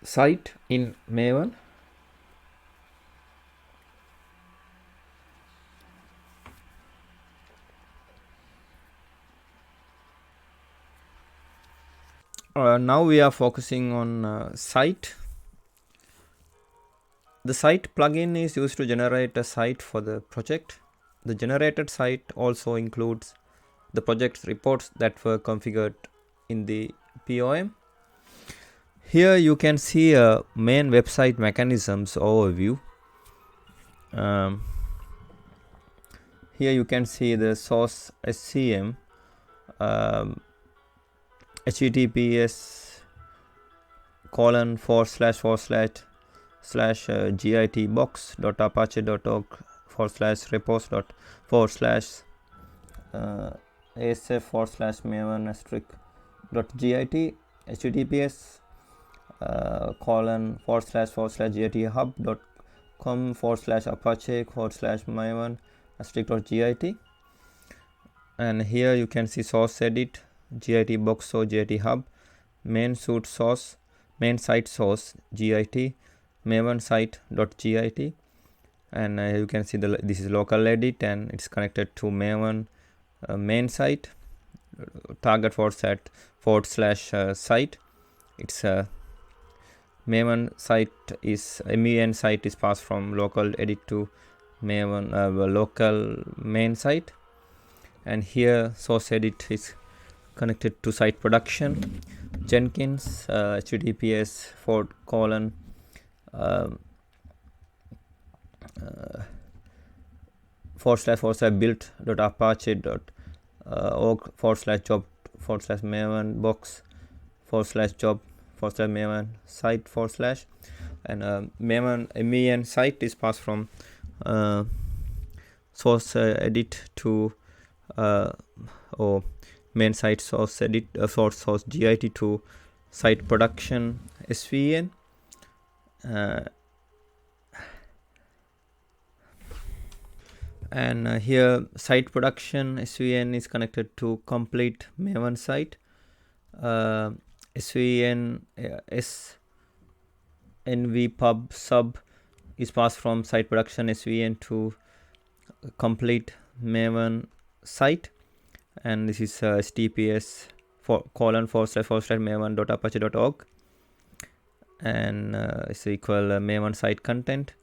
site in Maven. Now we are focusing on site. The site plugin is used to generate a site for the project. The generated site also includes the project's reports that were configured in the POM. Here you can see a main website mechanisms overview. Here you can see the source SCM, https :// gitbox.apache.org/repos./ asf/maven*git https ://github.com/apache/maven*git. And here you can see source edit, git box or git hub, main site source, git, maven site.git, and you can see this is local edit and it's connected to maven main site, target /site. It's a maven site is men site is passed from local edit to maven local main site, and here source edit is connected to site production, Jenkins, https ://build.apache.org/job/maven box/job/maven site and maven men site is passed from source edit to or main site source edit source git to site production svn. And here site production svn is connected to complete maven site. svn nv pub sub is passed from site production svn to complete maven site, and this is https ://maven.apache.org, and it's equal maven site content.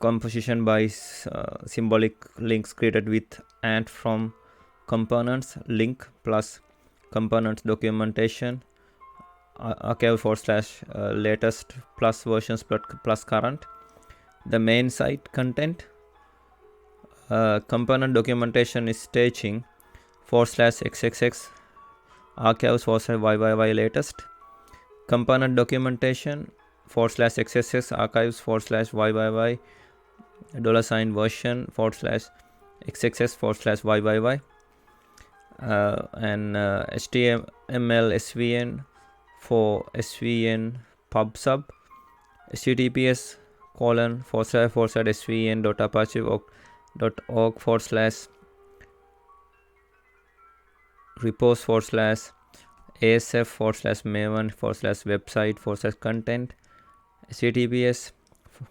Composition by symbolic links created with and from components link plus components documentation archive / latest plus versions plus current. The main site content component documentation is staging /xxx archives /yyyy latest. Component documentation /xxx archives /yyyy $version /xxx/yyyy. And HTML svn for svn pub sub, https ://repos/asf/maven/website/content, https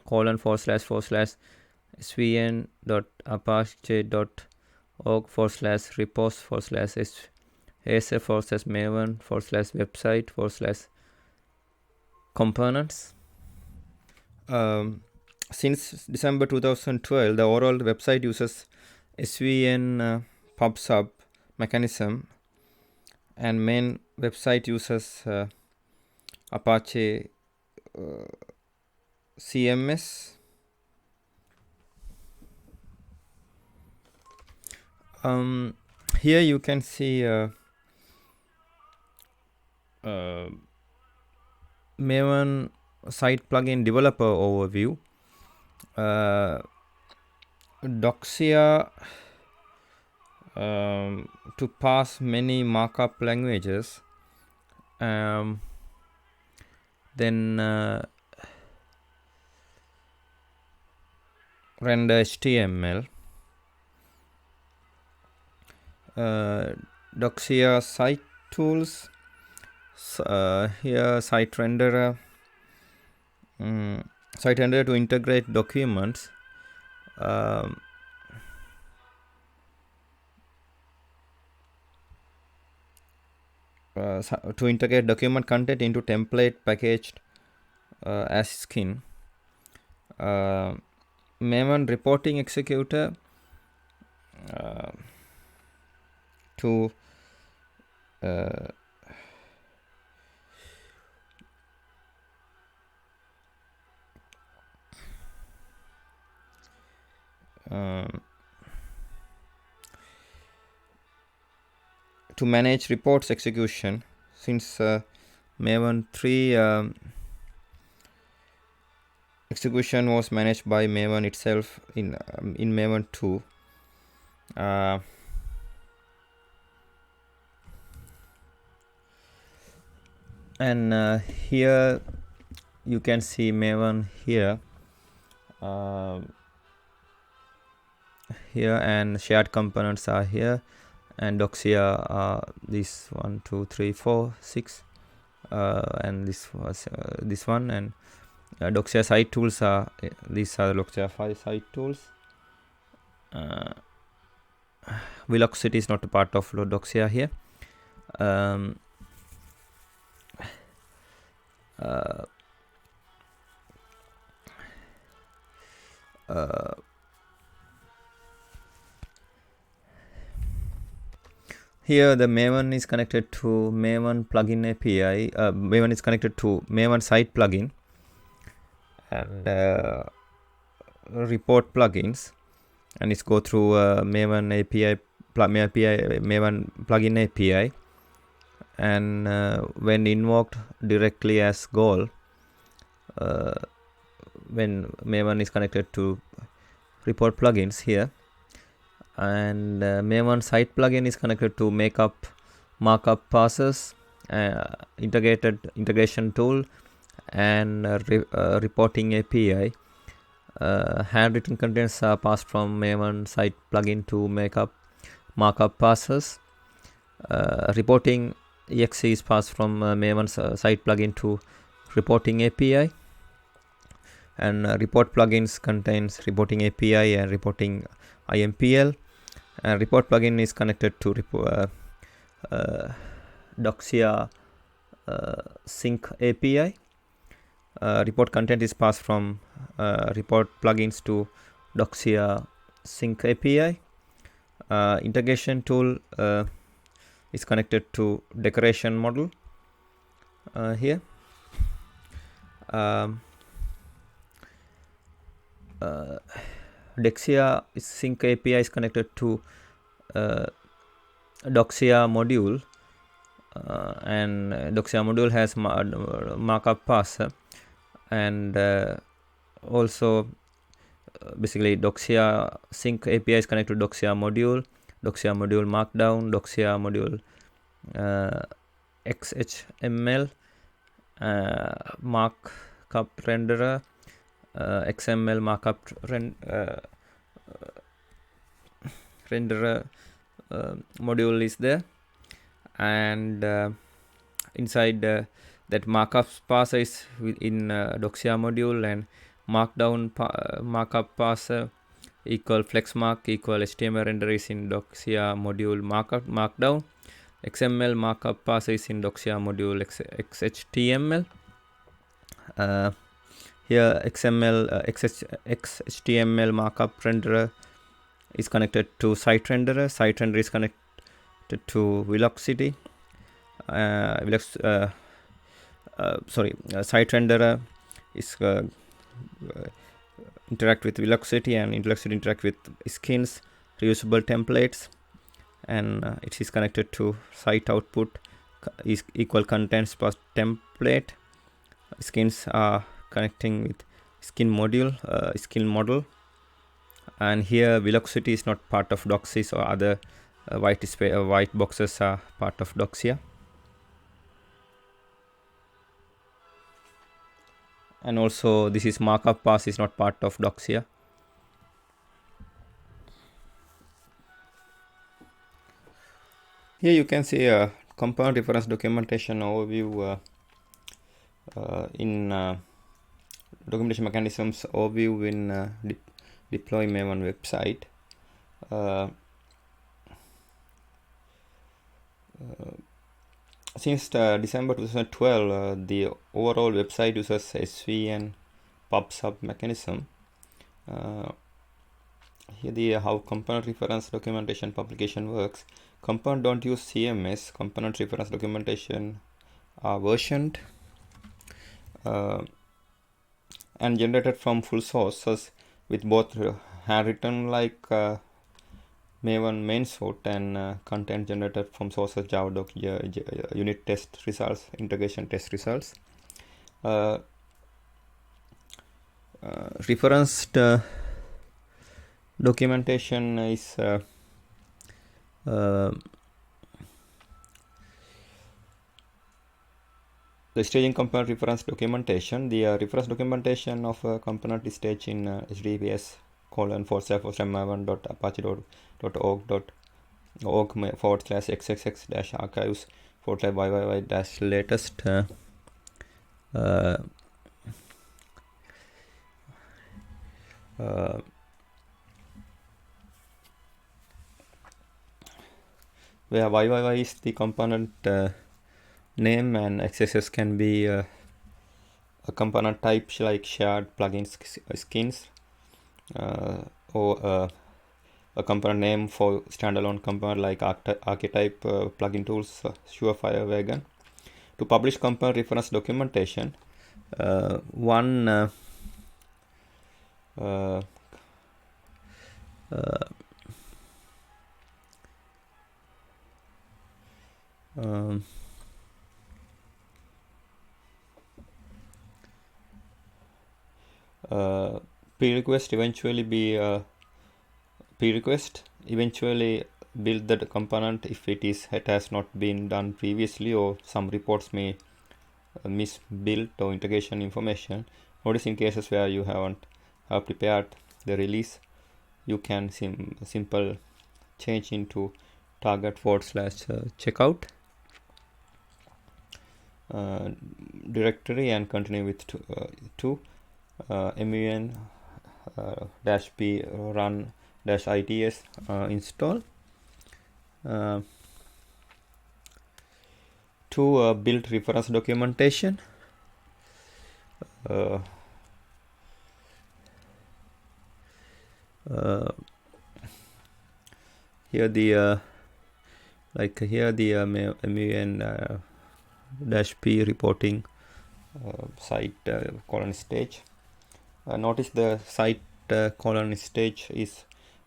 ://repos/asf/maven/website/components. Since December 2012, the overall website uses svn pub sub mechanism, and main website uses Apache CMS. Here you can see Maven site plugin developer overview. Doxia to pass many markup languages, then render HTML. Doxia site tools, Here site renderer, to integrate documents. To integrate document content into template packaged as skin. Maven reporting executor to manage reports execution, since Maven 3 execution was managed by Maven itself in Maven 2. And here you can see Maven here, and shared components are here, and Doxia are this 1, 2, 3, 4, 6, and this was this one, and Doxia site tools are these are the Doxia 5 site tools. Velocity is not a part of Doxia here. Here the Maven is connected to Maven plugin API. Maven is connected to Maven site plugin and report plugins, and it's go through Maven API, Maven plugin API, and when invoked directly as goal, when Maven is connected to report plugins here, and Maven site plugin is connected to markup parsers, integration tool, and reporting API. Handwritten contents are passed from Maven site plugin to markup parsers. Reporting exe is passed from Maven site plugin to reporting API, and report plugins contains reporting API and reporting IMPL. And report plugin is connected to Doxia sync API. Report content is passed from report plugins to Doxia sync API. Integration tool is connected to decoration model here. Doxia sync API is connected to Doxia module, and Doxia module has markup parser, and also basically Doxia sync API is connected to Doxia module markdown, Doxia module XHML, markup renderer, XML markup renderer module is there, and inside that markup parser is in Doxia module, and markdown markup parser equal flexmark equal HTML render is in Doxia module markdown. XML markup parser is in Doxia module XHTML. Here XML XHTML markup renderer is connected to site renderer. Site renderer is connected to Velocity. Site renderer is interact with Velocity, and Velocity interact with skins, reusable templates, and it is connected to site output is equal contents plus template. Skins are connecting with skin module, and here Velocity is not part of Doxia, or other white boxes are part of Doxia. And also this is markup pass is not part of Doxia. Here you can see a component reference documentation overview in documentation mechanisms overview in deploy Maven website. Since December 2012, the overall website uses SVN pub/sub mechanism. Here the how component reference documentation publication works. Component don't use CMS. Component reference documentation are versioned and generated from full sources with both handwritten like Maven main source and content generated from sources Javadoc, unit test results, integration test results. Referenced documentation is the staging component reference documentation. The reference documentation of a component is staged in https://maven.apache.org/xxx-archives/yyyy-latest where YYY is the component name and XXS can be a component type like shared plugin skins or a component name for standalone component like archetype plugin tools Surefire Wagon. To publish component reference documentation, one prerequest eventually build the component if it has not been done previously, or some reports may miss build or integration information. Notice in cases where you haven't prepared the release, you can simple change into target/checkout directory and continue with to Maven -p run -its install to build reference documentation. Here the Maven -p reporting site colon stage. Notice the site colon stage is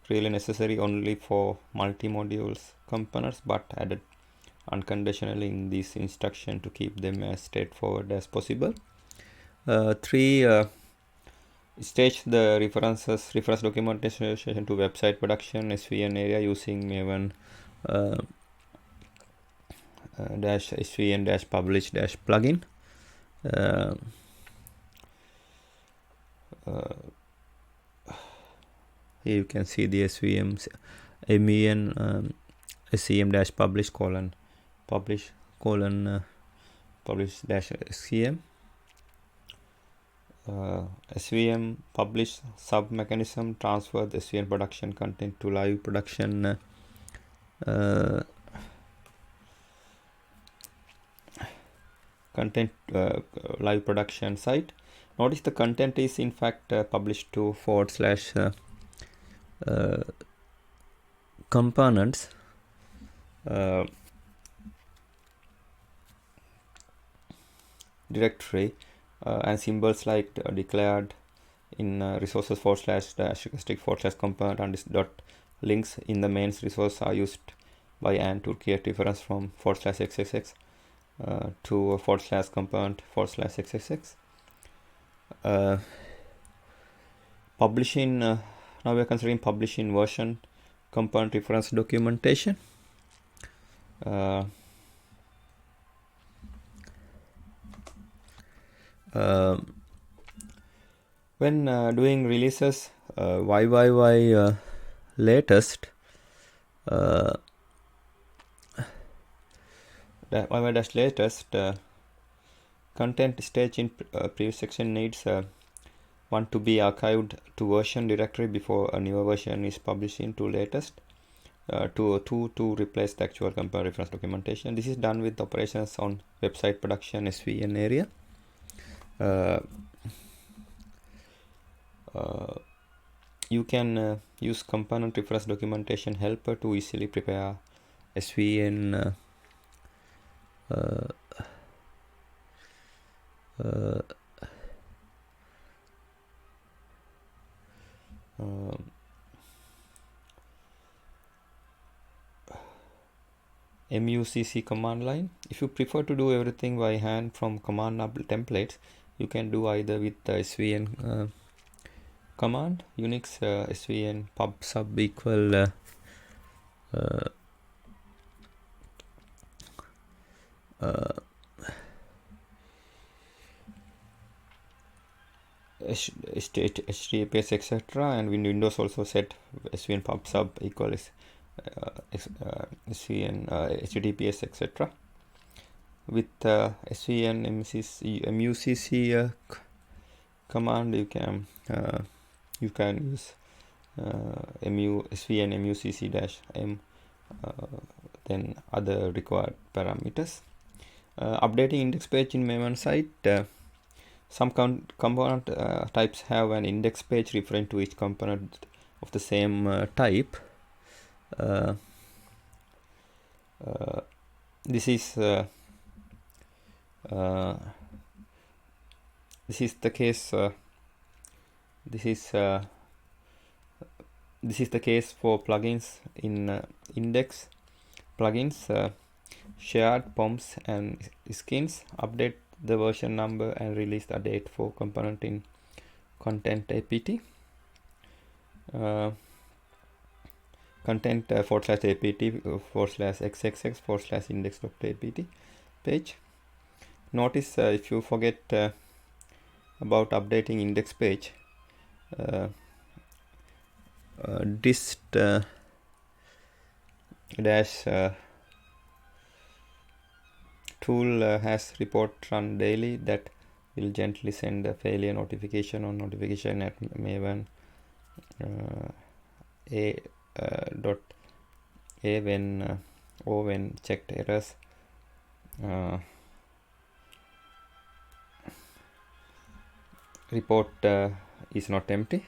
really necessary only for multi-modules components, but added unconditionally in this instruction to keep them as straightforward as possible. 3 stage the reference documentation to website production SVN area using Maven -svn -publish -plugin. Here you can see the Maven -scm-publish publish -scm. SVM publish sub mechanism transfer the SVN production content to live production live production site. Notice the content is in fact published to / components directory and symbols like declared in resources / component and dot links in the mains resource are used by AND to create reference from /xxx to /component /xxx. Publishing now we are considering publishing version component reference documentation. When doing releases, YYY latest latest content stage in previous section needs one to be archived to version directory before a newer version is published into latest. To replace the actual compare reference documentation. This is done with operations on website production SVN area. You can use component reference documentation helper to easily prepare SVN MUCC command line. If you prefer to do everything by hand from command templates, you can do either with the SVN command, Unix SVN pub sub equal HTTPS etc. and Windows also set SVN pub sub equal SVN HTTPS etc. With SVN MUCC command you can use SVN MUCC-M then other required parameters. Updating index page in Maven site. Some component types have an index page referring to each component of the same type. This is the case. This is the case for plugins in index plugins, shared POMs and skins. Update the version number and release the date for component in content apt. Content /apt/xxx/index.apt page. Notice if you forget about updating index page, dist dash tool has report run daily that will gently send a failure notification or notification at Maven when checked errors. Report is not empty.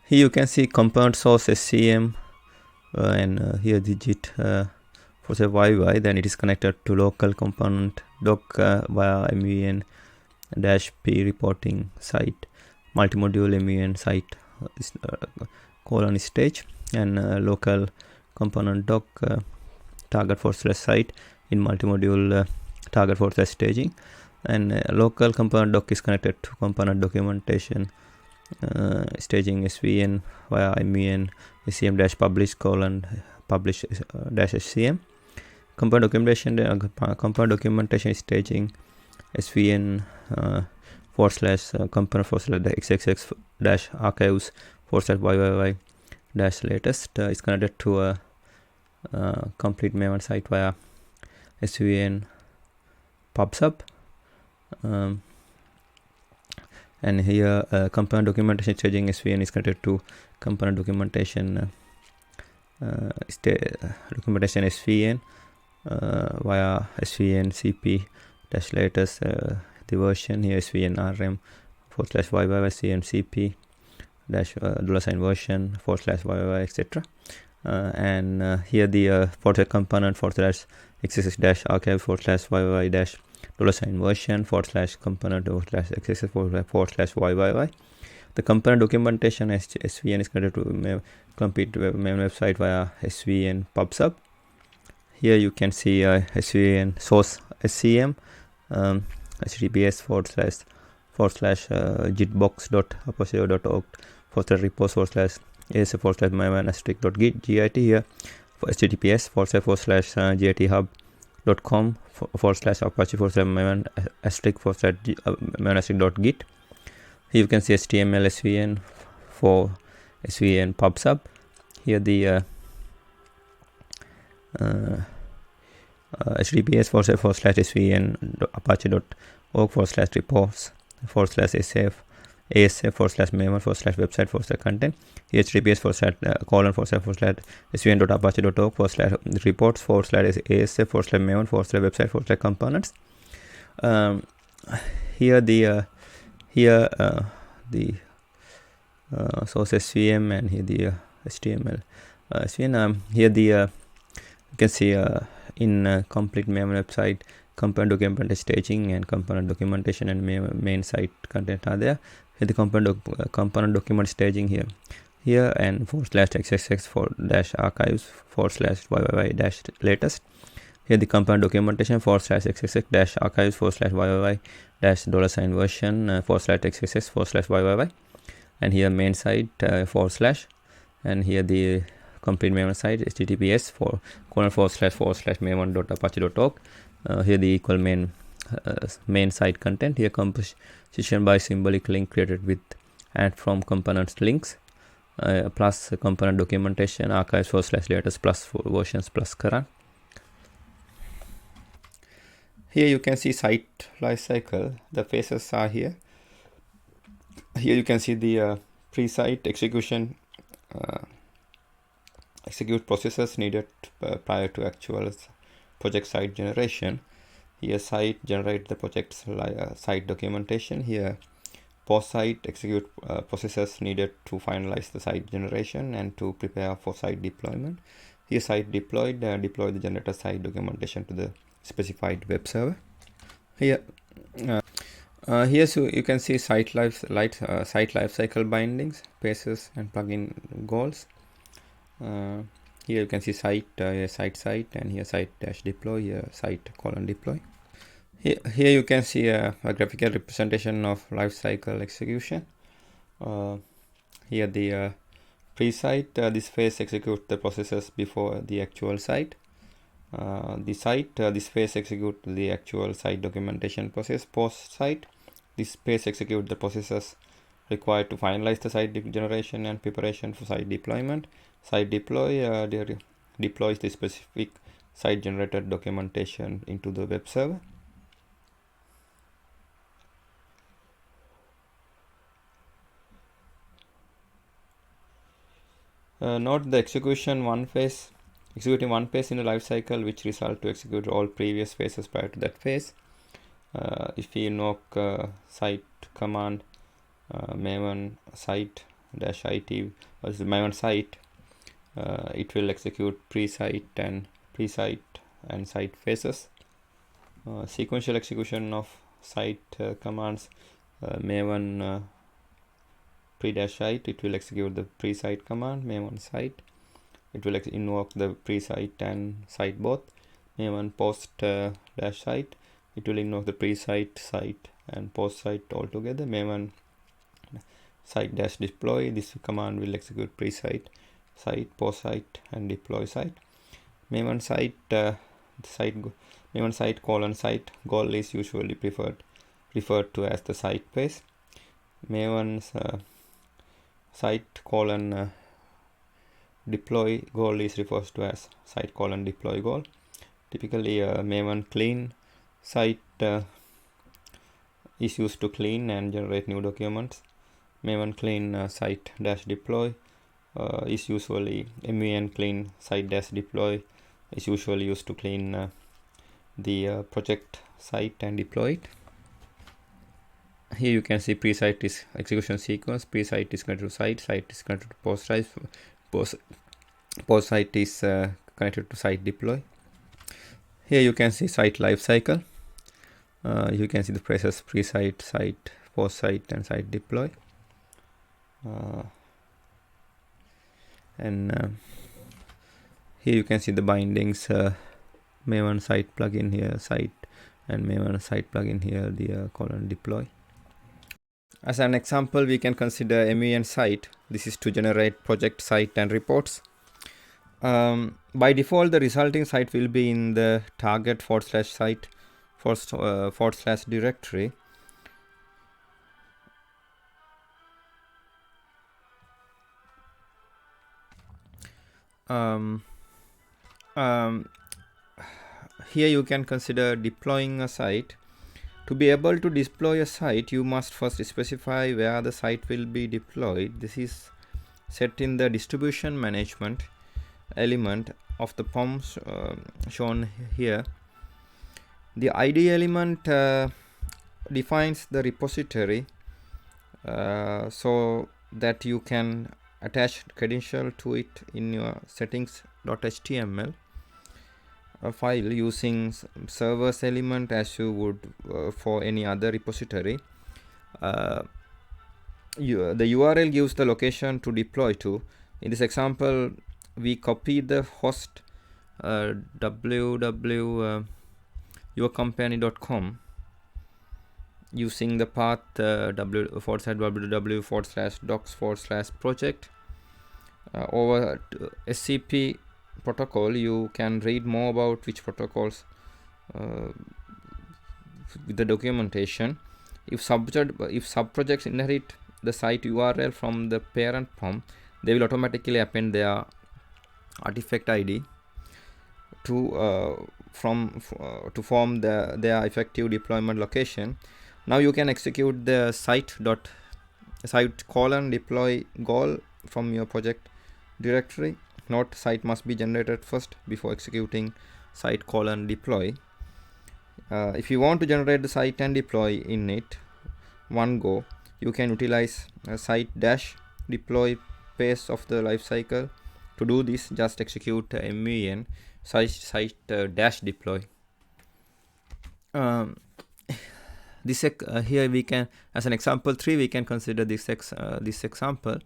Here you can see component source SCM and here digit for the YY, then it is connected to local component doc via MVN-P reporting site, multimodule MVN site colon stage, and local component doc target / site in multimodule target / staging, and local component doc is connected to component documentation staging SVN via MVN SCM publish publish SCM. Component documentation is staging SVN /component /xxx archives /YYY latest is connected to a complete Maven site via SVN pubsub. And here component documentation staging SVN is connected to component documentation SVN via SVN CP latest the version here SVN RM /YYY SVN CP $sign version /YYY etc. And here the component /xxx archive /YYY $sign version /component /xxx /YYY. The component documentation SVN is connected to complete Maven website via SVN pubsub. Here you can see SVN source SCM https /gitbox.apostle.org /repos /asf /maven *git here for https /github.com /apache /maven *git Here you can see HTML SVN for SVN pub/sub. Here the https://svn apache.org/reports/asf/maven/website/content. Here https://svn.apache.org/reports/reports/asf/maven/website/components. Here the source svm, and here the HTML svn. Here the you can see in complete Maven website, component documentation staging and component documentation and main site content are there. Here the component document staging here and /xxx/archives/yyyy-latest. Here the component documentation /xxx-archives/yyyy-$version/xxx/yyyy, and here main site / and here the complete Maven site https://maven.apache.org. Here the equal main site content. Here composition by symbolic link created with and from components links, plus component documentation archives/latest plus versions plus current. Here you can see site lifecycle. The phases are here. Here you can see the pre-site execution, execute processes needed prior to actual project site generation. Here site generate the project site documentation. Here post-site execute processes needed to finalize the site generation and to prepare for site deployment. Here site deployed, deploy the generated site documentation to the specified web server. Here so you can see site lifecycle bindings, phases, and plugin goals. Here you can see site, and here site-deploy, here site:/deploy. Here you can see a graphical representation of lifecycle execution. Here the pre-site, this phase execute the processes before the actual site. The site, this phase execute the actual site documentation process. Post-site, this phase execute the processes required to finalize the site generation and preparation for site deployment. Site deploy deploys the specific site generated documentation into the web server. Note the executing one phase in the life cycle, which result to execute all previous phases prior to that phase. If we invoke site command maven site-it or maven site, it will execute pre-site and site phases. Sequential execution of site commands maven pre-site, it will execute the pre-site command maven site. It will invoke the pre-site and site both. Maven post-site, it will invoke the pre-site, and post-site all together. Maven site-deploy, this command will execute pre-site, post-site, and deploy site. Maven site site goal is usually referred to as the site phase. Maven's site deploy goal is referred to as site deploy goal. Typically, Maven clean site is used to clean and generate new documents. Maven clean site-deploy is usually MVN clean site-deploy is usually used to clean the project site and deploy it. Here you can see pre-site is execution sequence. Pre-site is connected to site is connected to post-site, post-site is connected to site deploy. Here you can see site lifecycle. You can see the phrases pre-site, site, post-site, and site deploy. Here you can see the bindings, Maven site plugin here, site, and Maven site plugin here, the :deploy. As an example, we can consider MEN site. This is to generate project site and reports. By default, the resulting site will be in the target /site /directory. um, here you can consider deploying a site. To be able to deploy a site, you must first specify where the site will be deployed. This is set in the distribution management element of the POM shown here. The ID element defines the repository so that you can attach credential to it in your settings.html file using servers element as you would for any other repository. The URL gives the location to deploy to. In this example, we copy the host www.yourcompany.com using the path www/docs/project. Over SCP protocol, you can read more about which protocols with the documentation. If subprojects inherit the site URL from the parent POM, they will automatically append their artifact ID to form their effective deployment location. Now you can execute the site deploy goal from your project directory. Note, site must be generated first before executing site deploy. If you want to generate the site and deploy in it one go, you can utilize site dash deploy phase of the lifecycle. To do this, just execute maven site dash deploy. Here we can, as an example 3, we can consider this example.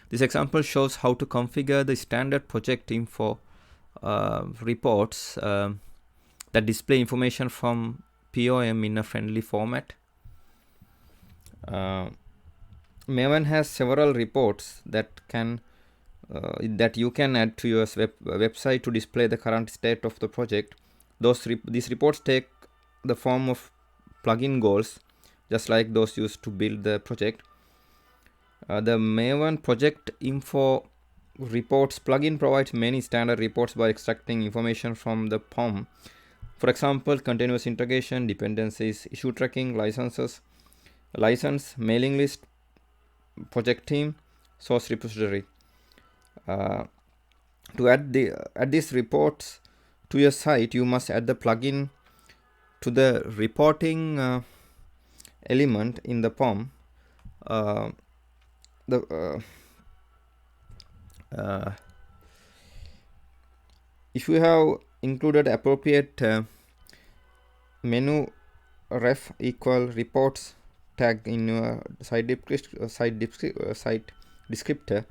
This example shows how to configure the standard project info reports that display information from POM in a friendly format. Maven has several reports that you can add to your website to display the current state of the project. These reports take the form of plugin goals, just like those used to build the project. The Maven project info reports plugin provides many standard reports by extracting information from the POM. For example, continuous integration, dependencies, issue tracking, license, mailing list, project team, source repository. To add these reports to your site, you must add the plugin to the reporting element in the POM. If you have included appropriate menu ref equal reports tag in your site descriptor,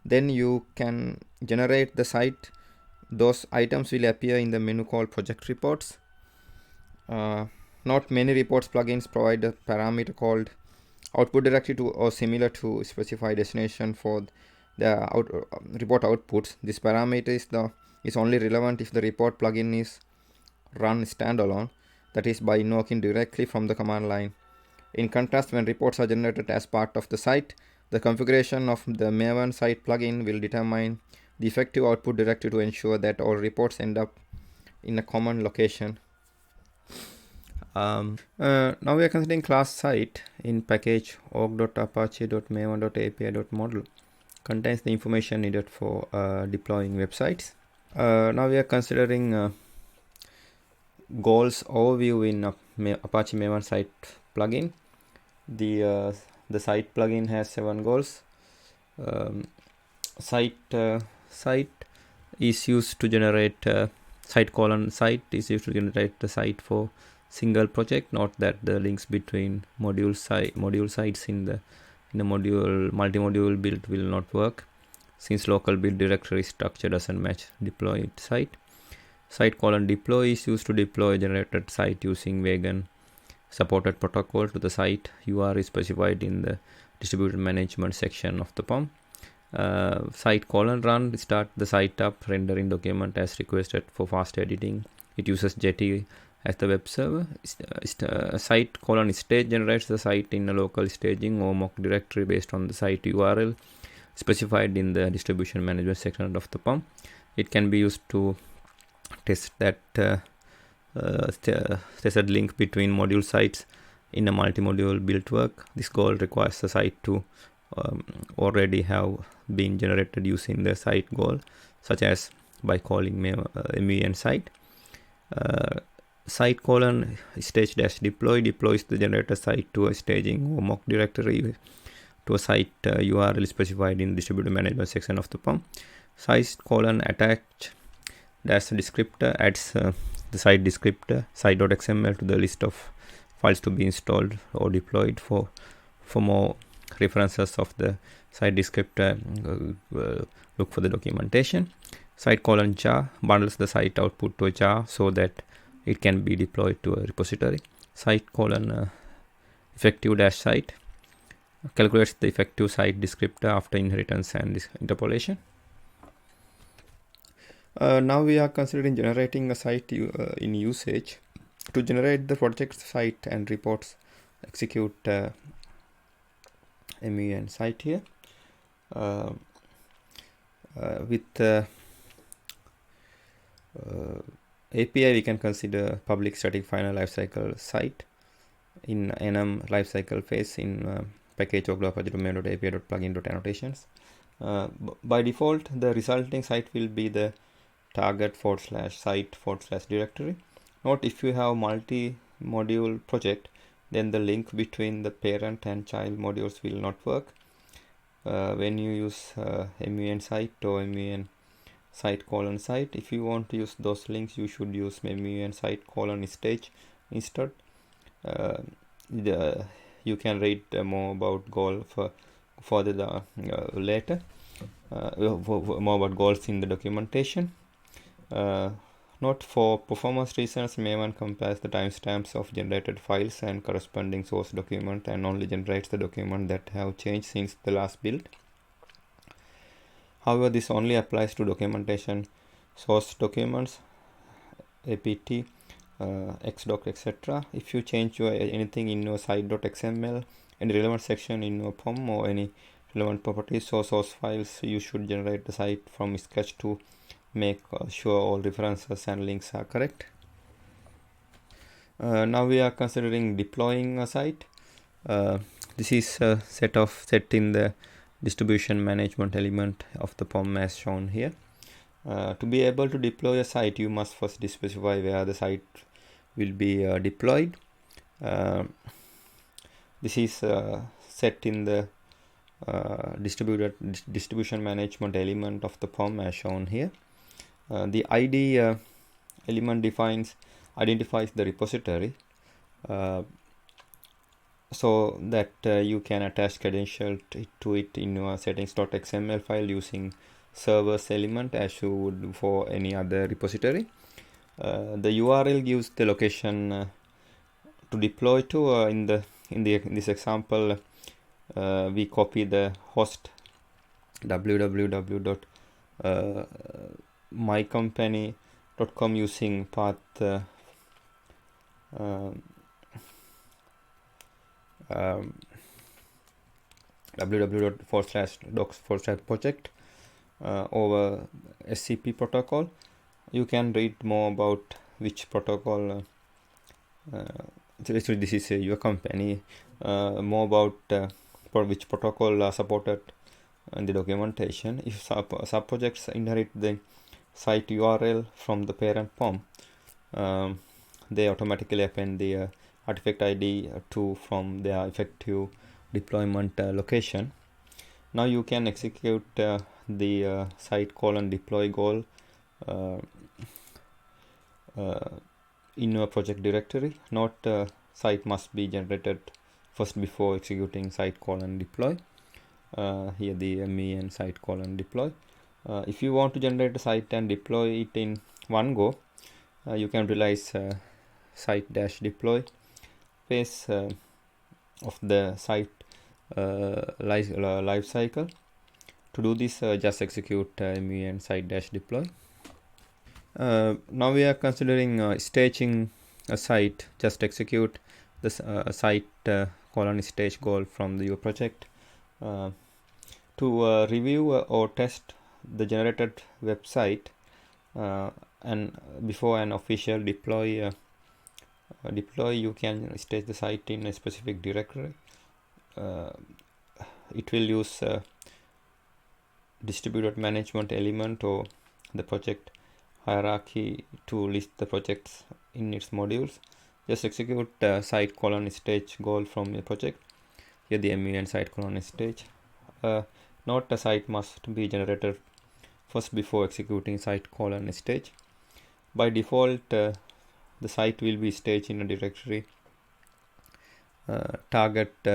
then you can generate the site. Those items will appear in the menu called project reports. Not many reports plugins provide a parameter called output directory to or similar to specify destination for the report outputs. This parameter is only relevant if the report plugin is run standalone, that is by invoking directly from the command line. In contrast, when reports are generated as part of the site, the configuration of the Maven site plugin will determine the effective output directory to ensure that all reports end up in a common location. Now we are considering class site in package org.apache.maven.api.model contains the information needed for deploying websites. Now we are considering goals overview in Apache Maven site plugin. The site plugin has 7 goals. Site is used to generate site is used to generate the site for single project. Note that the links between module sites in the multi-module build will not work, since local build directory structure doesn't match deployed site. Site::deploy is used to deploy a generated site using Maven supported protocol to the site. URL is specified in the distributed management section of the POM. Site::run start the site up, rendering document as requested for fast editing. It uses Jetty as the web server. Site::stage generates the site in a local staging or mock directory based on the site URL. specified in the distribution management section of the POM. It can be used to test that tested link between module sites in a multi-module build work. This goal requires the site to already have been generated using the site goal, such as by calling Maven site. Site colon stage dash deploy deploys the generated site to a staging or mock directory to a site URL specified in distributed management section of the POM. Site colon attach dash descriptor adds the site descriptor site.xml to the list of files to be installed or deployed. For more references of the site descriptor, look for the documentation. Site colon jar bundles the site output to a jar so that it can be deployed to a repository. Site colon effective dash site calculates the effective site descriptor after inheritance and interpolation. Now we are considering generating a site in usage. To generate the project site and reports, execute Maven site here. With API, we can consider public static final lifecycle site in enum lifecycle phase in package .api.plugin.annotations. By default, the resulting site will be the target /site/directory. Note, if you have multi-module project, then the link between the parent and child modules will not work. When you use Maven site or Maven site colon site, if you want to use those links, you should use Maven site colon stage instead. You can read more about goal further later. More about goals in the documentation. Note, for performance reasons, Maven compares the timestamps of generated files and corresponding source document and only generates the document that have changed since the last build. However, this only applies to documentation source documents, apt, xdoc, etc. If you change anything in your site.xml, any relevant section in your POM or any relevant properties or source files, you should generate the site from scratch to make sure all references and links are correct. Now we are considering deploying a site. This is set in the distribution management element of the POM as shown here. To be able to deploy a site, you must first specify where the site will be deployed. This is set in the distribution management element of the POM as shown here. The ID element identifies the repository so that you can attach credentials to it in your settings.xml file using servers element as you would for any other repository. The URL gives the location to deploy to. In this example, we copy the host www.mycompany.com using path www.docs/project over SCP protocol. You can read more about which protocol. This is your company. More about which protocol are supported in the documentation. If subprojects inherit the site URL from the parent POM, they automatically append the artifact ID from their effective deployment location. Now you can execute the site :deploy goal in your project directory. Note, site must be generated first before executing site :deploy. Here the Maven site :deploy. If you want to generate a site and deploy it in one go, you can realize site -deploy phase of the site life cycle. To do this, just execute Maven site -deploy. Now we are considering staging a site. Just execute the site :stage goal from your project. To To review or test the generated website and before an official deploy, you can stage the site in a specific directory. It will use distributed management element or the project hierarchy to list the projects in its modules. Just execute site colon stage goal from your project. Here the MEN site colon stage. Note the site must be generated first before executing site colon stage. By default, the site will be staged in a directory target /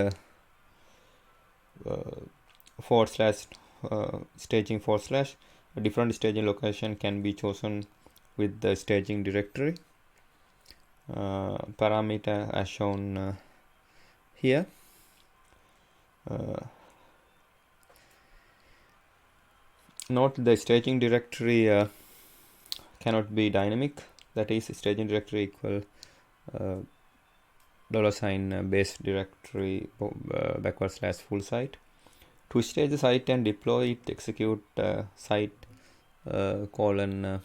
staging / a different staging location can be chosen with the staging directory. Parameter as shown here. Note the staging directory cannot be dynamic, that is staging directory equal $base directory / full site. To stage the site and deploy it, execute site colon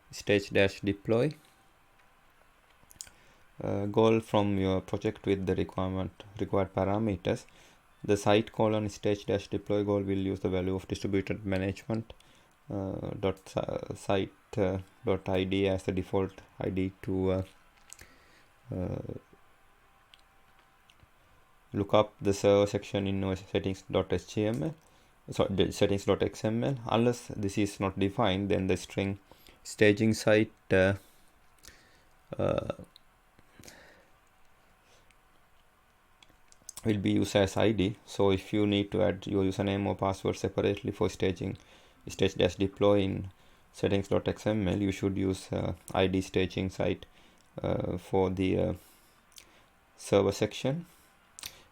stage dash deploy goal from your project with the required parameters. The site colon stage dash deploy goal will use the value of distributed management site .id as the default ID to look up the server section in settings.html, settings.xml. Unless this is not defined, then the string staging site will be used as ID. So if you need to add your username or password separately for staging stage-deploy in settings.xml, you should use ID staging site for the server section.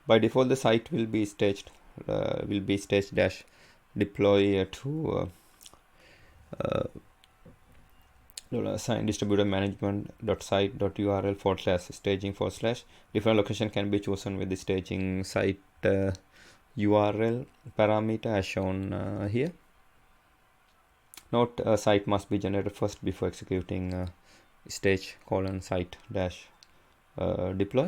By default, the site will be staged stage-deploy to assign distributed management.site.url /staging / different location can be chosen with the staging site URL parameter as shown here. Note a site must be generated first before executing stage colon site dash deploy.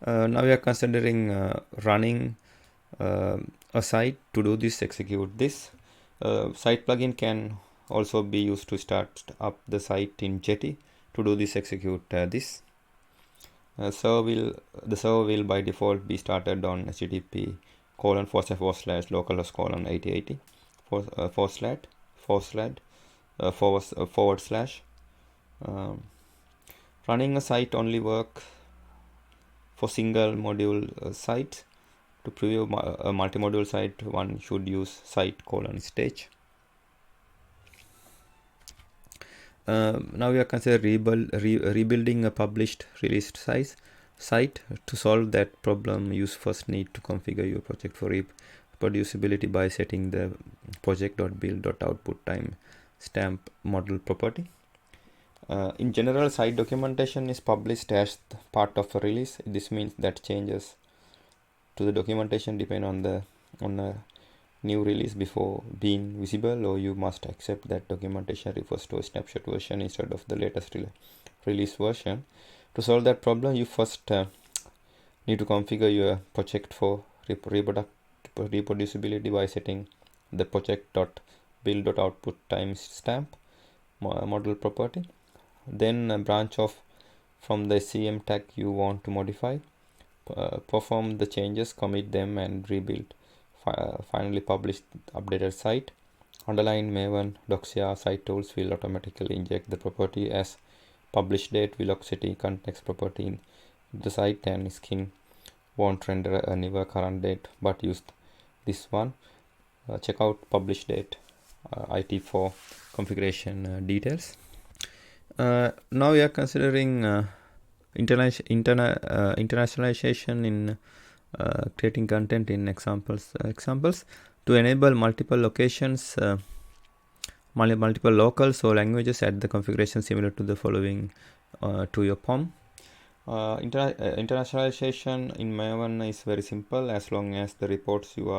Now we are considering running a site. To do this, execute this. Site plugin can also be used to start up the site in Jetty. To do this, execute this. The server will by default be started on http ://localhost:8080 // running a site only work for single module sites. To preview a multi-module site, one should use site colon stage. Now we are considering rebuilding a published released site. To solve that problem, you first need to configure your project for reproducibility by setting the project.build.output timestamp model property. In general, site documentation is published as part of a release. This means that changes to the documentation depend on a new release before being visible, or you must accept that documentation refers to a snapshot version instead of the latest release version. To solve that problem, you first need to configure your project for reproducibility by setting the project.build.output timestamp model property. Then branch off from the CM tag you want to modify. Perform the changes, commit them, and rebuild. Finally publish updated site. Underline Maven Doxia site tools will automatically inject the property as publish date velocity context property in the site, and skin won't render a newer current date but use this one. Check out publish date IT for configuration details. Now we are considering internationalization in creating content in examples. To enable multiple locations, multiple locals or languages, add the configuration similar to the following to your POM. Internationalization in Maven is very simple as long as the reports you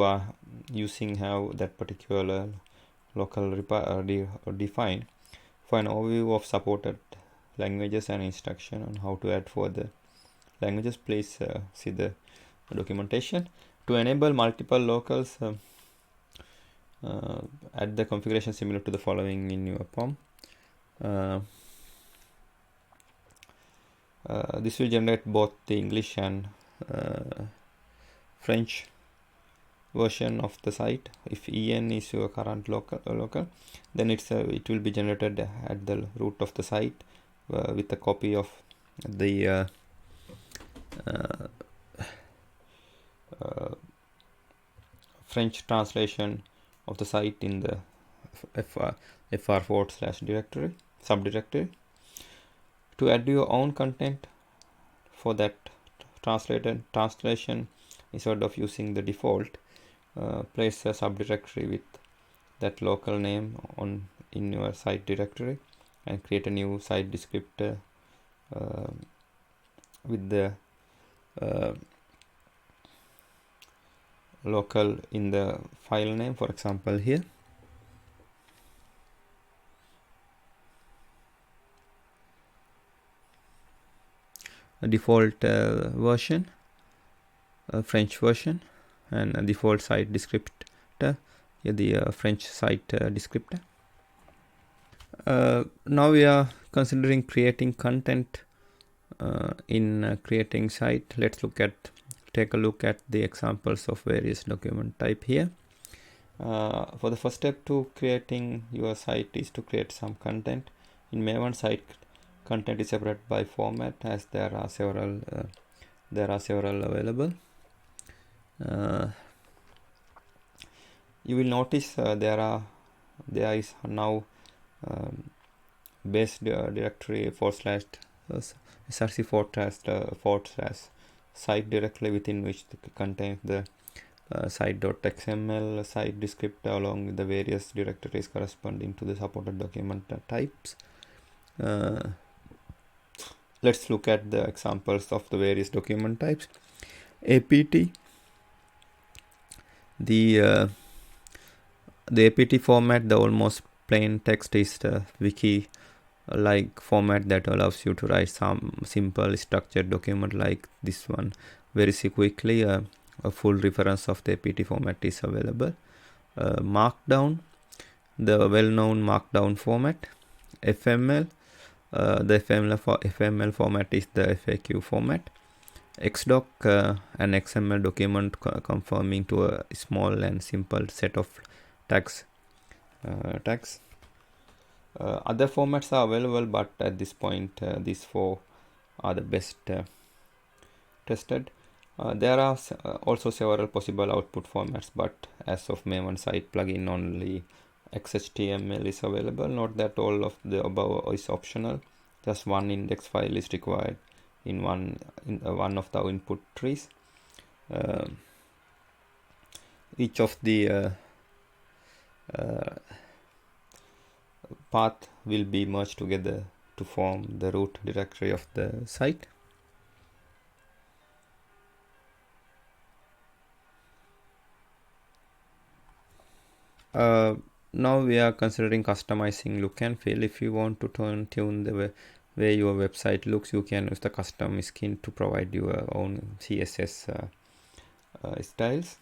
are using have that particular local defined. For an overview of supported languages and instruction on how to add further languages, please see the documentation. To enable multiple locals, add the configuration similar to the following in your POM. This will generate both the English and French version of the site. If EN is your current local, then it will be generated at the root of the site with a copy of the French translation of the site in the fr/directory subdirectory. To add your own content for that translation, instead of using the default, place a subdirectory with that local name in your site directory and create a new site descriptor with the local in the file name, for example here. A default version, a French version, and a default site descriptor, here the French site descriptor. Now we are considering creating content in creating site. Let's take a look at the examples of various document type here. For the first step to creating your site is to create some content. In Maven, site content is separated by format, as there are several available. You will notice there is now base directory /src/site directly, within which contains the site.xml site descriptor along with the various directories corresponding to the supported document types. Let's look at the examples of the various document types. APT, the APT format, the almost plain text, is the wiki like format that allows you to write some simple structured document like this one very quickly. A full reference of the APT format is available. Markdown, the well-known markdown format. FML, the FML format is the FAQ format. Xdoc, an XML document conforming to a small and simple set of tags. Other formats are available, but at this point these four are the best tested. There are also several possible output formats, but as of Maven site plugin, only XHTML is available. Note that all of the above is optional. Just one index file is required in one of the input trees. Each of the path will be merged together to form the root directory of the site. Now we are considering customizing look and feel. If you want to tune the way your website looks, you can use the custom skin to provide your own CSS styles.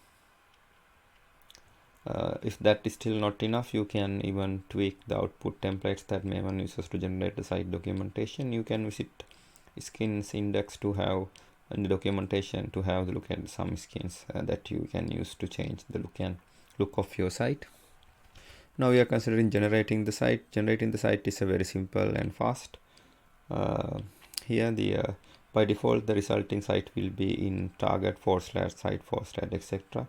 If that is still not enough, you can even tweak the output templates that Maven uses to generate the site documentation. You can visit skins index to have in the documentation to have the look at some skins that you can use to change the look of your site. Now we are considering generating the site. Generating the site is a very simple and fast. Here by default the resulting site will be in target /site etc.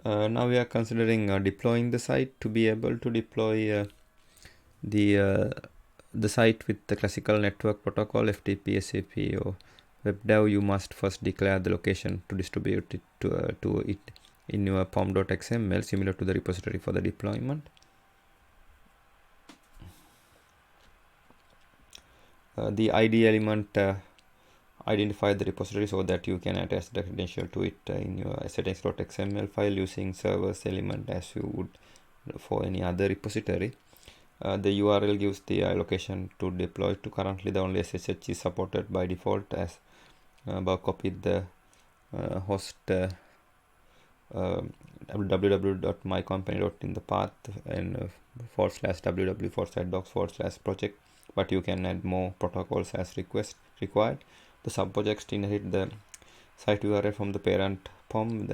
Now we are considering deploying the site. To be able to deploy the site with the classical network protocol FTP, SAP or WebDAV, you must first declare the location to distribute it to it in your pom.xml, similar to the repository for the deployment. the ID element identify the repository so that you can attach the credential to it in your settings.xml file using servers element as you would for any other repository. The URL gives the location to deploy to. Currently the only SSH is supported by default, as above copied the host www.mycompany.in in the path and /www/docs/project, but you can add more protocols as required. The subprojects inherit the site URL from the parent POM.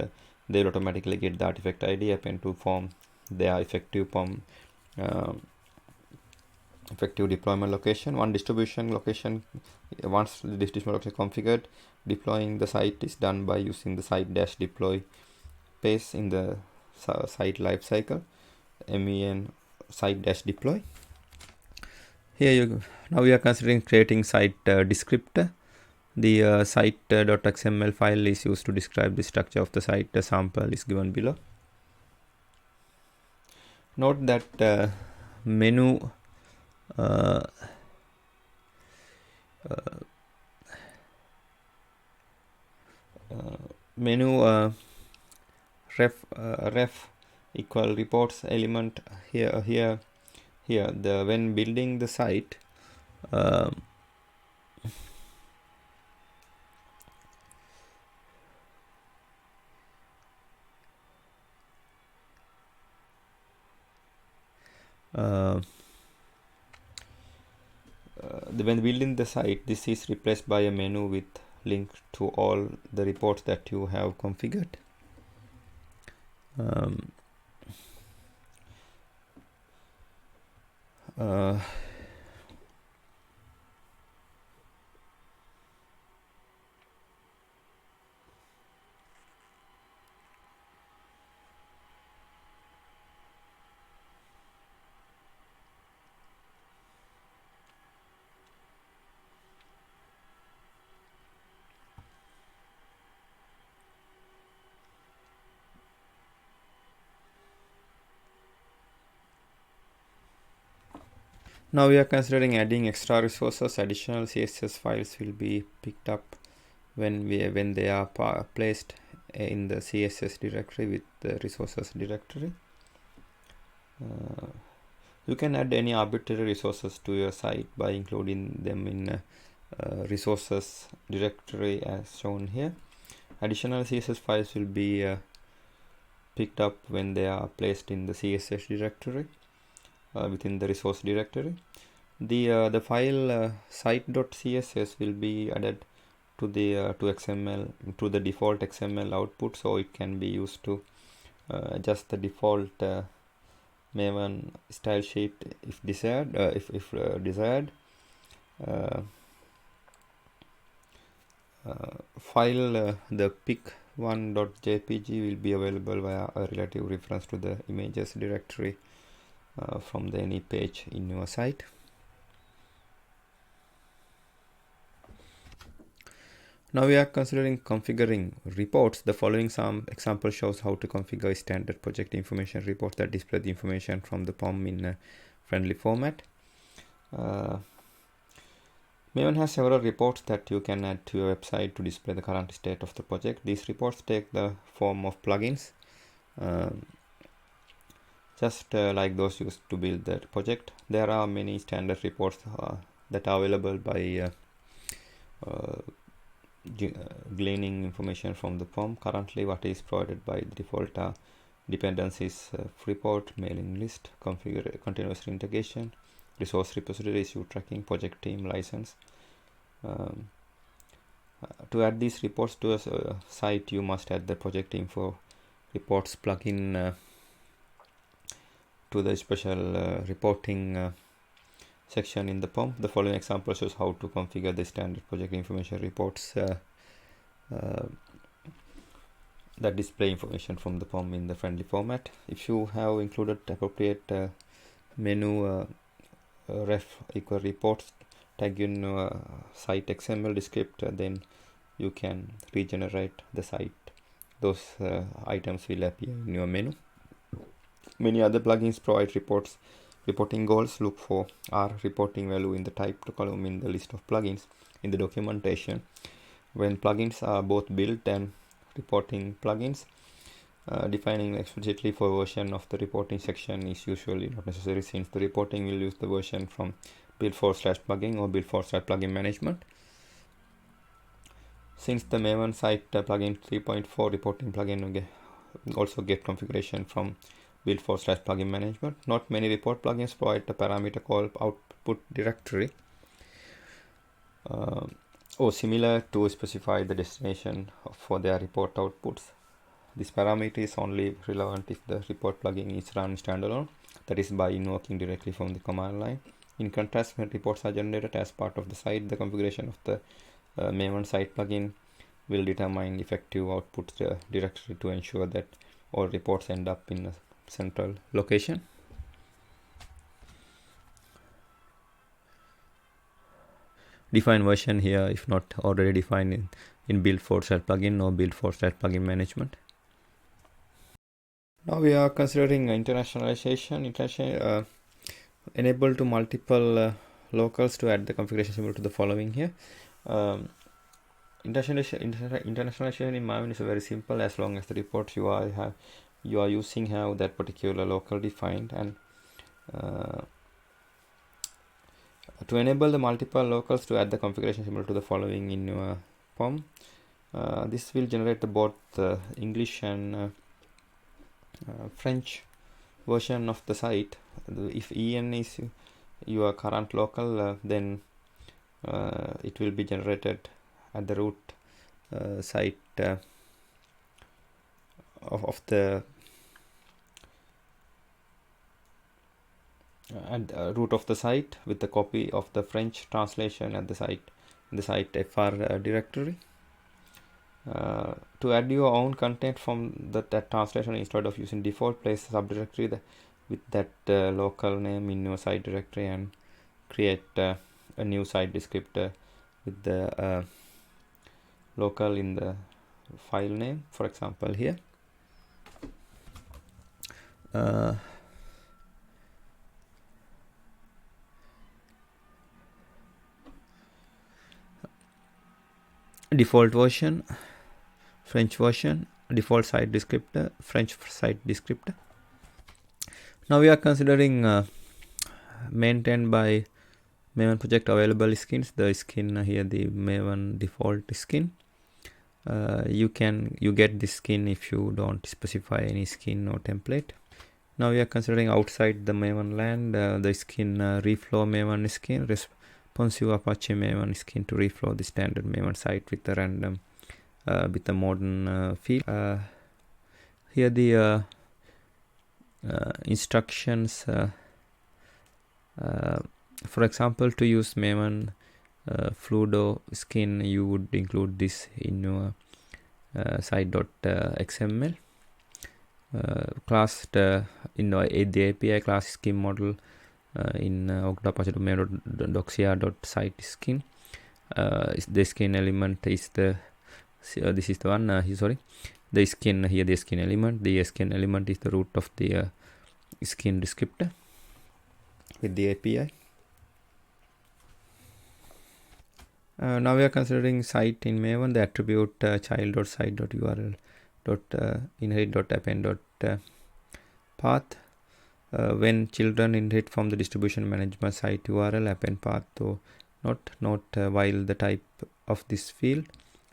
They'll automatically get the artifact ID append to form their effective POM effective deployment location. One distribution location, once the distribution location is configured, deploying the site is done by using the site-deploy pace in the site lifecycle, MEN site-deploy. Here now we are considering creating site descriptor. The site.xml file is used to describe the structure of the site. The sample is given below. Note that menu ref equal reports element here when building the site, when building the site, this is replaced by a menu with link to all the reports that you have configured. Now we are considering adding extra resources. Additional CSS files will be picked up when they are placed in the CSS directory with the resources directory. You can add any arbitrary resources to your site by including them in resources directory as shown here. Additional CSS files will be picked up when they are placed in the CSS directory within the resource directory. The file site.css will be added to the to the default XML output, so it can be used to adjust the default Maven style sheet if desired. File the pic1.jpg will be available via a relative reference to the images directory from any page in your site. Now we are considering configuring reports. The following example shows how to configure standard project information reports that display the information from the POM in a friendly format. Maven has several reports that you can add to your website to display the current state of the project. These reports take the form of plugins, just like those used to build the project. There are many standard reports that are available by gleaning information from the POM. Currently, what is provided by the default are dependencies, report, mailing list, configure, continuous integration, resource repository, issue tracking, project team, license. To add these reports to a site, you must add the project info reports plugin to the special reporting section in the POM. The following example shows how to configure the standard project information reports that display information from the POM in the friendly format. If you have included appropriate menu ref equal reports tag in site XML descriptor, then you can regenerate the site. Those items will appear in your menu. Many other plugins provide reports reporting goals, look for R reporting value in the typed column in the list of plugins in the documentation. When plugins are both built and reporting plugins, defining explicitly for version of the reporting section is usually not necessary, since the reporting will use the version from build/plugin or build/plugin management. Since the Maven site plugin 3.4 reporting plugin also get configuration from build/plugin management, not many report plugins provide a parameter called output directory or similar to specify the destination for their report outputs. This parameter is only relevant if the report plugin is run standalone, that is by invoking directly from the command line. In contrast, when reports are generated as part of the site, the configuration of the Maven site plugin will determine effective output directory to ensure that all reports end up in a central location. Define version here if not already defined in build/plugin or build/plugin management. Now we are considering internationalization. Enable to multiple locals to add the configuration symbol to the following here. Internationalization in Maven is very simple as long as the reports you are using have that particular local defined. And to enable the multiple locals to add the configuration symbol to the following in your POM, this will generate both English and French version of the site. If EN is your current local, then it will be generated at the root site of the root of the site with the copy of the French translation at the site in the site fr directory. To add your own content from that translation, instead of using default, place a subdirectory with that local name in your site directory and create a new site descriptor with the local in the file name, for example here. Default version, French version, default site descriptor, French site descriptor. Now we are considering maintained by Maven project available skins. The skin here, the Maven default skin. You get this skin if you don't specify any skin or template. Now we are considering outside the Maven land, the skin reflow Maven skin, responsive Apache Maven skin to reflow the standard Maven site with a random with a modern field. Here the instructions, for example, to use Maven Fluido skin, you would include this in your site.xml. Classed in the API class skin model in octa.apache.doxia.site skin. The skin element is the this is the one the skin here, the skin element. The skin element is the root of the skin descriptor with the API. Now we are considering site in Maven. The attribute child.site.url.inherit.append.path. When children inherit from the distribution management site URL, append path or not, while the type of this field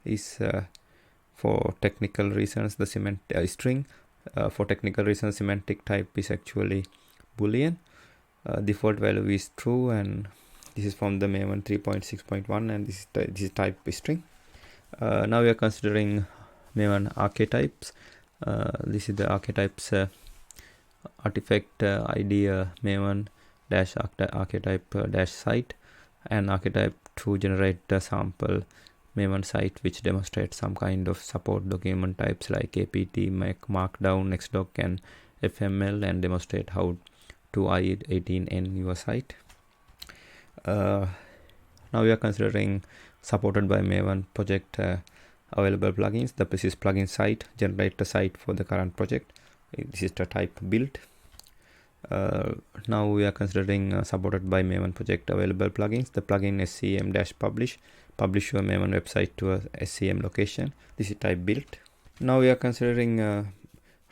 is for technical reasons the string. For technical reasons, semantic type is actually Boolean. Default value is true, and this is from the Maven 3.6.1, and this is type string. Now we are considering Maven archetypes. This is the archetypes artifact ID Maven dash archetype dash site, and archetype to generate a sample Maven site which demonstrates some kind of support document types like APT, Markdown, XDoc, and FML, and demonstrate how to I18N your site. Now we are considering supported by Maven project available plugins. The Persist plugin site generate a site for the current project. This is the type build. Now we are considering supported by Maven project available plugins. The plugin scm-publish publish your Maven website to a scm location. This is type built. Now we are considering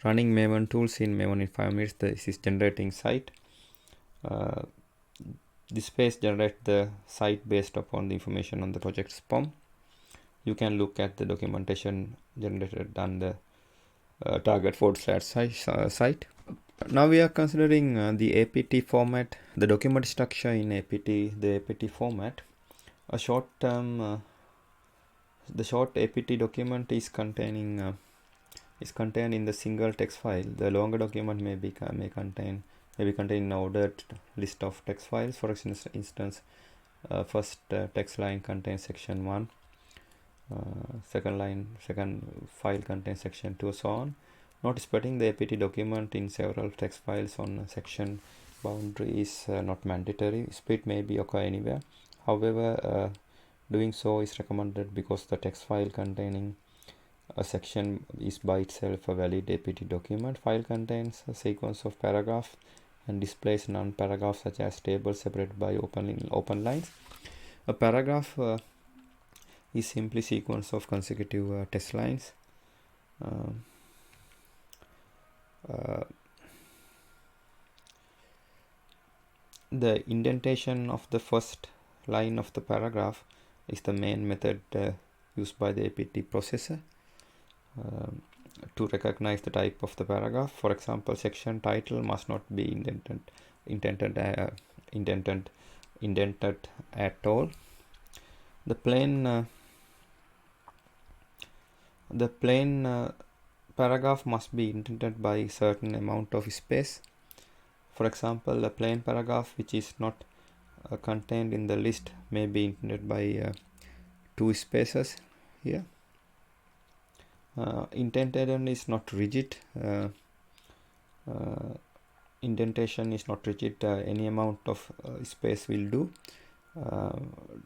running Maven tools in Maven in 5 minutes. This is generating site. This page generates the site based upon the information on the project POM. You can look at the documentation generated on the target /site. Now we are considering the APT format, the document structure in the APT format. A short-term, the short APT document is contained in the single text file. The longer document may be contained in ordered list of text files. For instance, first text line contains section 1, second file contains section 2, so on. Not splitting the APT document in several text files on section boundary is not mandatory. Split may be occur anywhere. However, doing so is recommended because the text file containing a section is by itself a valid APT document. File contains a sequence of paragraphs and displays non-paragraphs such as tables separated by open lines. A paragraph is simply sequence of consecutive text lines. The indentation of the first line of the paragraph is the main method used by the APT processor to recognize the type of the paragraph. For example, section title must not be indented at all. The plain paragraph must be indented by a certain amount of space. For example, a plain paragraph which is not contained in the list may be indented by 2 spaces here. Indentation is not rigid. Indentation is not rigid. Any amount of space will do.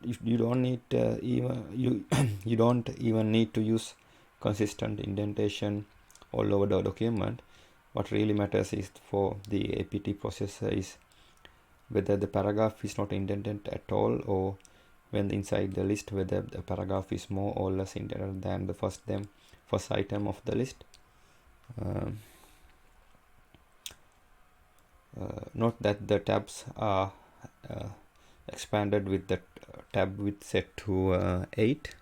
If you don't need you don't even need to use consistent indentation all over the document. What really matters is for the APT processor is whether the paragraph is not indented at all, or when inside the list whether the paragraph is more or less indented than the first item of the list. Note that the tabs are expanded with the tab width set to 8.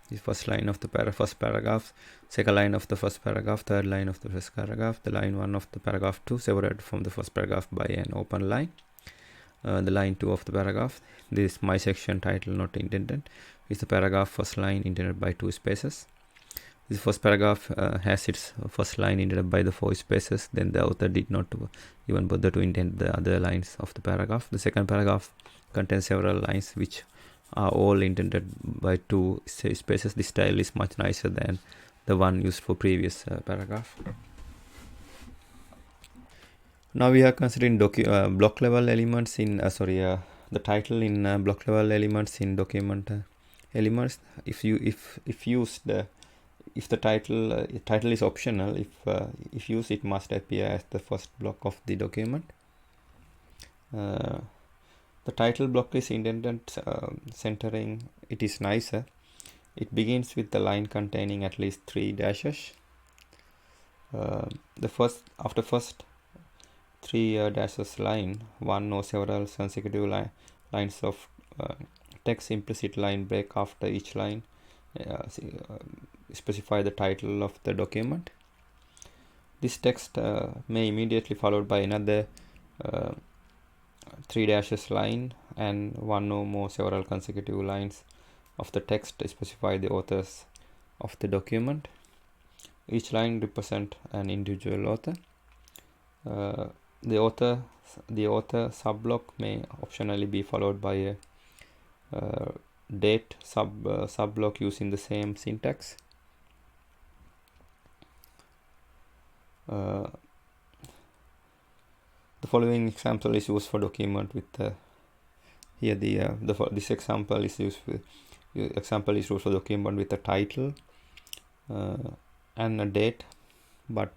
The first line of the first paragraph, second line of the first paragraph, third line of the first paragraph, the line 1 of the paragraph 2 separated from the first paragraph by an open line, the line 2 of the paragraph. This my section title not indented is the paragraph first line indented by 2 spaces. This first paragraph has its first line indented by the 4 spaces. Then the author did not even bother to indent the other lines of the paragraph. The second paragraph contains several lines which are all indented by 2 spaces. This style is much nicer than the one used for previous paragraph. Now we are considering block level elements in the title in block level elements in document elements. If the title is optional, if used, it must appear as the first block of the document. The title block is indented centering. It is nicer. It begins with the line containing at least 3 dashes. After first 3 dashes line, one or several consecutive lines of text implicit line break after each line specify the title of the document. This text may immediately followed by another 3 dashes line and one or more several consecutive lines of the text specify the authors of the document. Each line represents an individual author. The author subblock may optionally be followed by a date subblock using the same syntax. The following example is used for document with this example is used Example is also document with a title and a date, but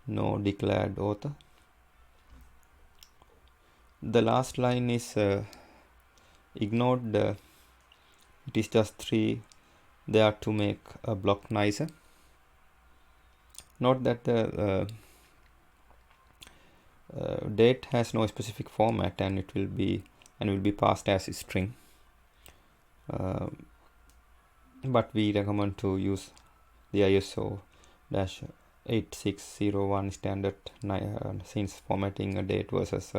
no declared author. The last line is ignored. It is just 3 there to make a block nicer. Note that the date has no specific format, and it will be passed as a string. But we recommend to use the ISO-8601 standard since formatting a date varies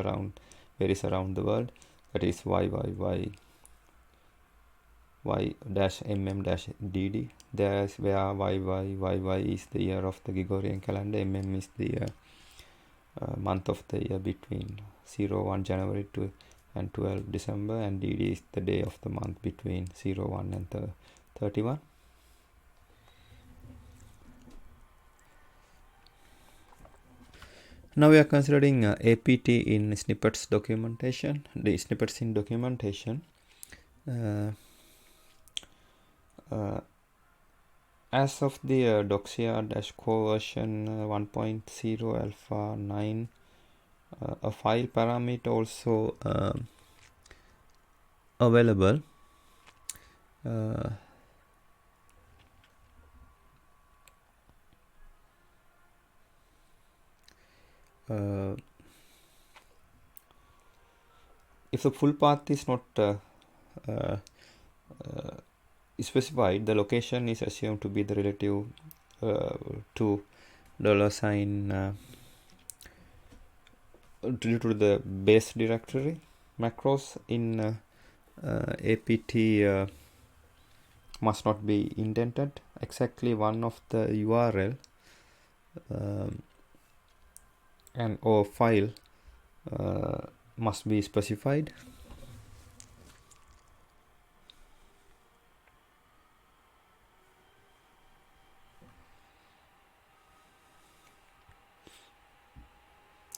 around the world. That is y-mm-dd. There's where YY is the year of the Gregorian calendar, mm is the month of the year between 01 January and 12 December, and dd is the day of the month between 01 and 31. Now we are considering APT in snippets documentation. The snippets in documentation. As of the Doxia-core version 1.0 alpha 9, a file parameter also available. If the full path is not specified, the location is assumed to be the relative to $sign due to the base directory. Macros in APT must not be indented. Exactly one of the URL and or file must be specified.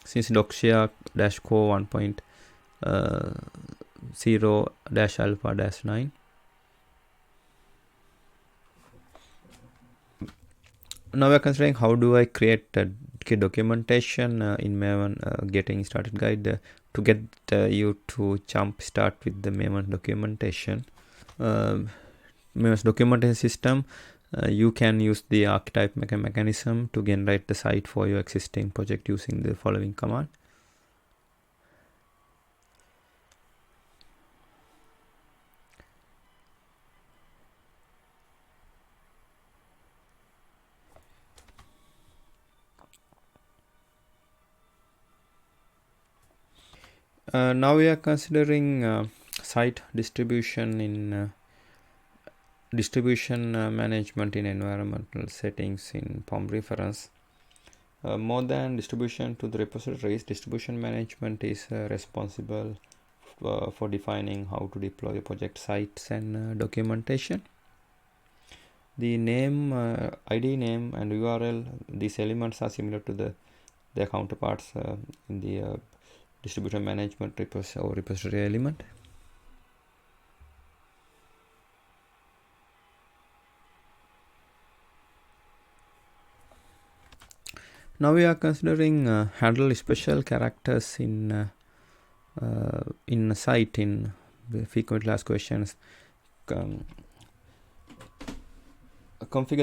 Since Doxia-core 1.0-alpha-9. Now we are considering how do I create a documentation in Maven getting started guide to get you to jump start with the Maven documentation. Maven's documentation system, you can use the archetype mechanism to generate the site for your existing project using the following command. Now we are considering site distribution in distribution management in environmental settings in POM reference. More than distribution to the repositories, distribution management is responsible for defining how to deploy project sites and documentation. The name, ID name and URL, these elements are similar to their counterparts in the distribution management repository element. Now we are considering handle special characters in a site in the frequently asked questions. Configure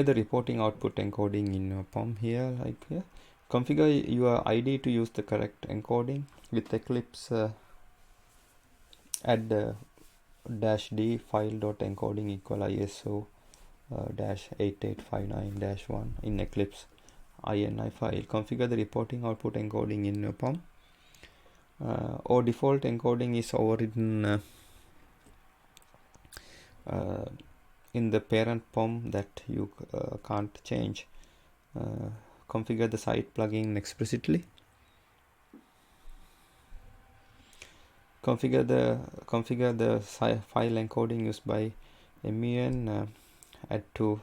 the reporting output encoding in POM here, like here. Configure your ID to use the correct encoding. With Eclipse, add -d file.encoding equal ISO -8859-1 in Eclipse INI file. Configure the reporting output encoding in POM. Or default encoding is overridden in the parent POM that you can't change. Configure the site plugin explicitly. Configure the file encoding used by Maven. Add to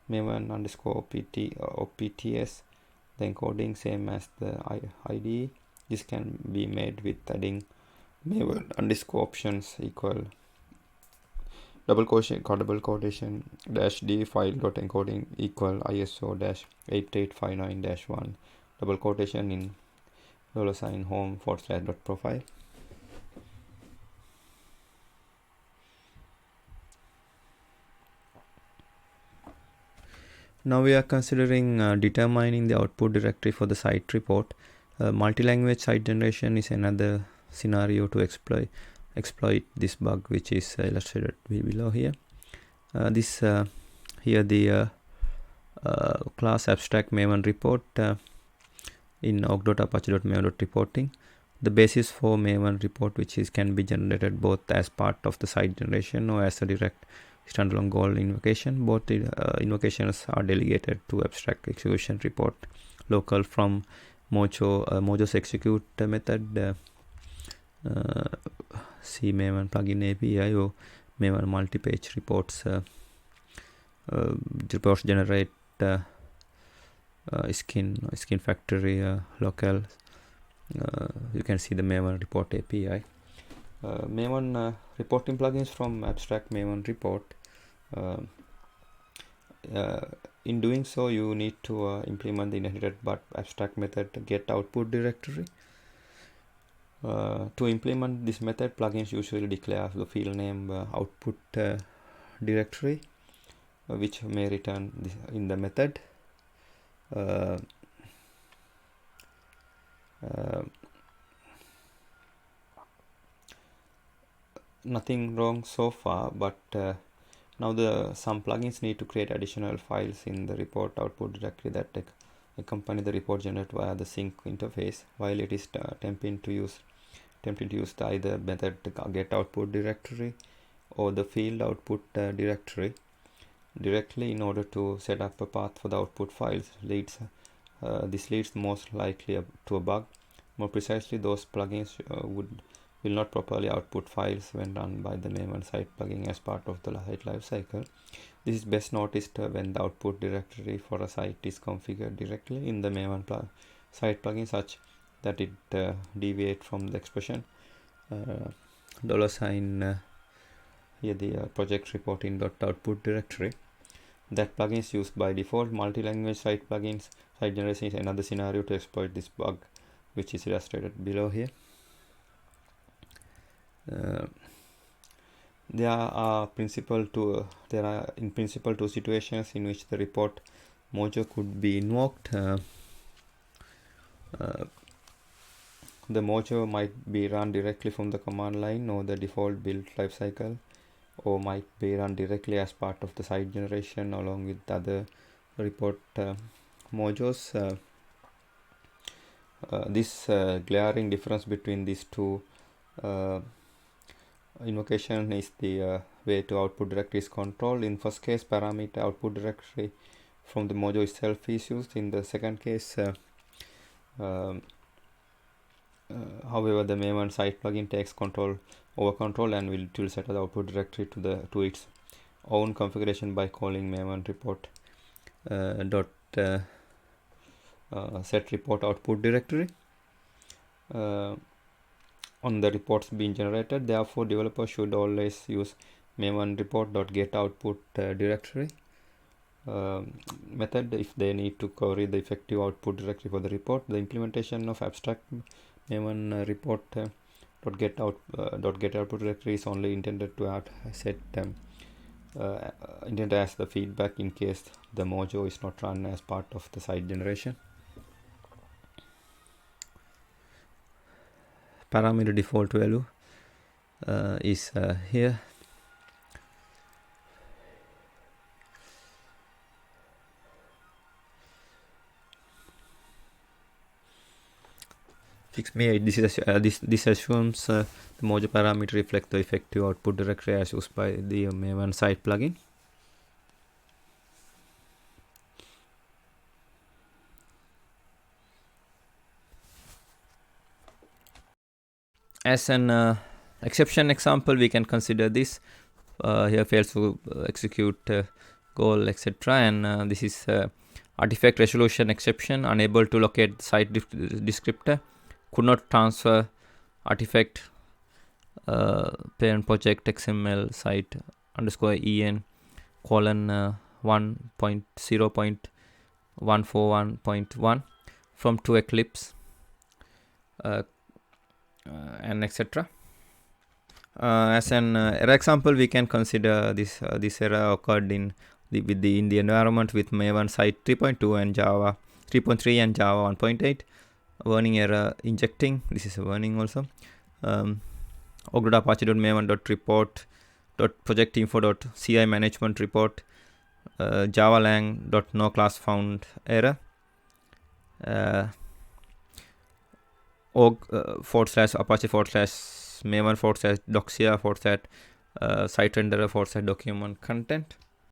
Maven _OPT or PTS the encoding same as the ID. This can be made with adding Maven _options equal double quotation dash d file dot encoding equal ISO dash 8859 dash 1 double quotation in $ home / dot profile. Now we are considering determining the output directory for the site report. Multi-language site generation is another scenario to exploit this bug, which is illustrated below here. Here the class abstract Maven report in org.apache.maven.reporting. The basis for Maven report, which can be generated both as part of the site generation or as a direct standalone goal invocation. Both the invocations are delegated to abstract execution report local from Mojo's execute method, C Maven plugin API or Maven multi-page reports. Reports generate skin factory local. You can see the Maven report API. Maven reporting plugins from abstract Maven report. In doing so, you need to implement the inherited but abstract method get output directory. To implement this method, plugins usually declare the field name output directory, which may return in the method. Nothing wrong so far, but now some plugins need to create additional files in the report output directory that accompany the report generated via the sync interface, while it is attempting to use either method get output directory or the field output directory directly in order to set up a path for the output files. This leads most likely to a bug. More precisely, those plugins will not properly output files when run by the Maven site plugin as part of the site lifecycle. This is best noticed when the output directory for a site is configured directly in the Maven site plugin such that it deviates from the expression here the project reporting .output directory. That plugin is used by default. Multi-language site plugins site generation is another scenario to exploit this bug, which is illustrated below here. There are in principle two situations in which the report Mojo could be invoked. The Mojo might be run directly from the command line or the default build lifecycle, or might be run directly as part of the site generation along with other report Mojos. This glaring difference between these two invocation is the way to output directory is controlled. In first case, parameter output directory from the Mojo itself is used. In the second case, however, the Maven site plugin takes over control and will set the output directory to its own configuration by calling Maven report set report output directory on the reports being generated. Therefore, developers should always use Maven report get output directory method if they need to query the effective output directory for the report. The implementation of abstract Maven report get output directory is only intended to intended as the feedback in case the Mojo is not run as part of the site generation. Parameter default value is here. Fix me. This assumes the Mojo parameter reflects the effective output directory as used by the Maven site plugin. As an exception example, we can consider this. Here fails to execute goal, etc. And this is artifact resolution exception, unable to locate site descriptor, could not transfer artifact parent project XML site en colon 1.0.141.1 from to Eclipse and etc. As an error example, we can consider this error occurred in the environment with Maven site 3.2 and Java 3.3 and Java 1.8. Warning error injecting. This is a warning also. ogda.apache.maven.report.projectinfo.ci management report. Java lang.no class found error. org/apache/maven/doxia/ site renderer/ document content.